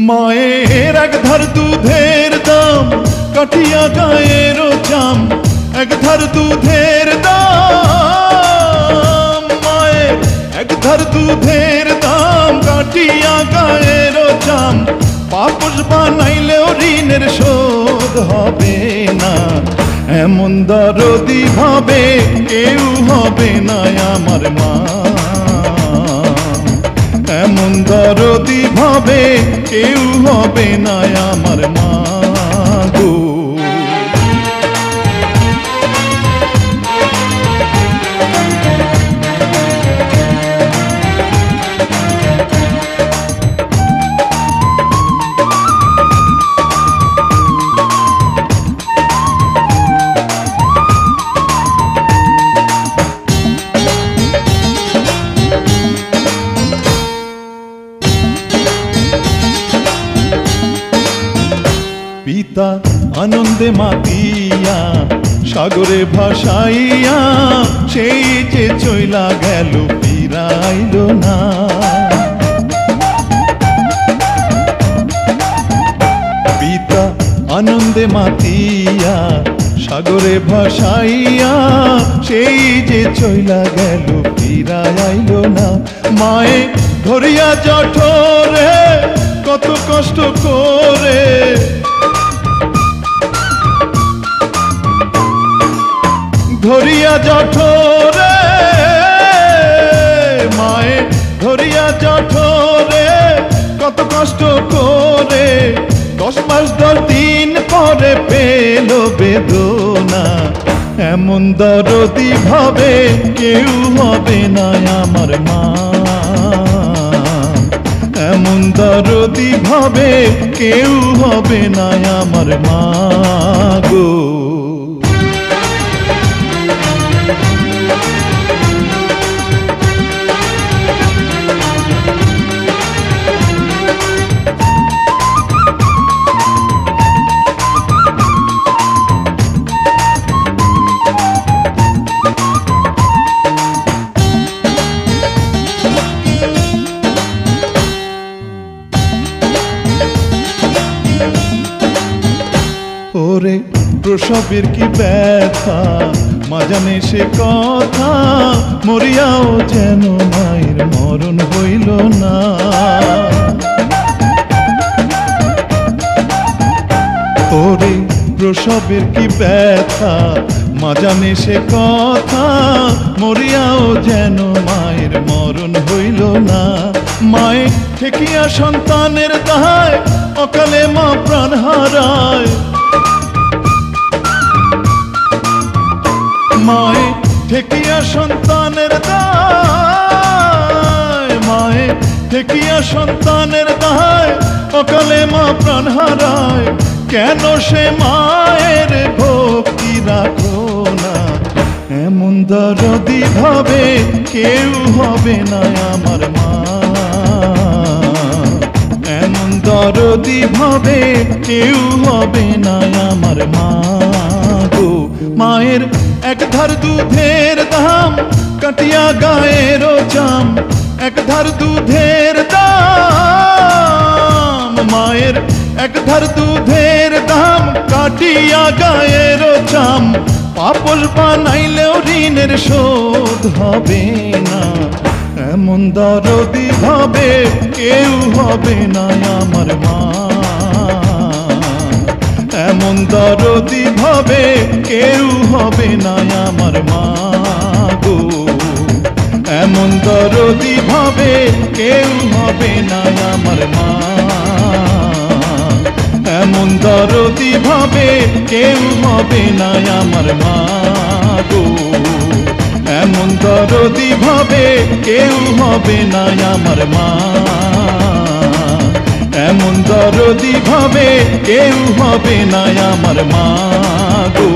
মায়ের এক ধার দুধের দাম কাটিয়া গায়ের চাম, এক ধার দুধের দাম, মায়ের এক ধার দুধের দাম কাটিয়া গায়ের চাম, পাপস বানাইলেও ঋণের শোধ হবে না। এমন দরদি ভাবে কেউ হবে না আমার মা, এমন দরদি ভাবে কেউ হবে না আমার মা গো। পিতা আনন্দে মাতিয়া সাগরে ভাসাইয়া, সেই যে চইলা গেল ফিরাইল না। পিতা আনন্দে মাতিয়া সাগরে ভাসাইয়া, সেই যে চইলা গেল ফিরাইল না। মায়ে ধরিয়া জঠরে কত কষ্ট করে, ধরিয়া জঠরে, মায়ে ধরিয়া জঠরে কত কষ্ট করে, 10 মাস 10 দিন পরে পেল বেদনা। এমন দরদি ভাবে কেউ হবে না আমার মা, এমন দরদি ভাবে কেউ হবে না আমার মা গো। ওরে প্রসবের কি ব্যথা মা জানে সে কথা, মরিয়াও যেন মায়ের মরণ হইল না। ওরে প্রসবের কি ব্যথা মা জানে সে কথা, মরিয়াও যেন মায়ের মরণ হইল না। মায়ে ঠেকিয়া সন্তানের দায় অকালে মা প্রাণ হারায়, মায়ে ঠেকিয়া সন্তানের দায়, মায়ে ঠেকিয়া সন্তানের দায় অকালে মা প্রাণ হারায়। কেন সে মায়ের ভক্তি রাখো না, এমন দরদি ভাবে কেউ হবে না আমার মা, এমন দরদি ভাবে কেউ হবে না আমার মা গো। মায়ের এক ধার দুধের দাম কাটিয়া গায়ের চাম, এক ধার দুধের দাম, মায়ের এক ধার দুধের দাম কাটিয়া গায়ের চাম, পাপস বানাইলেও ঋণের শোধ হবে না। এমন দরদি ভাবে কেউ হবে না আমার মা, এমন দরদি ভাবে কেউ হবে না আমার মা গো। এমন দরদি ভাবে কেউ হবে না আমার মা, এমন দরদি ভাবে কেউ হবে না আমার মা গো। এমন দরদি ভাবে কেউ হবে না আমার মা, এমন দরদি ভাবে কেউ হবে না আমার মা গো।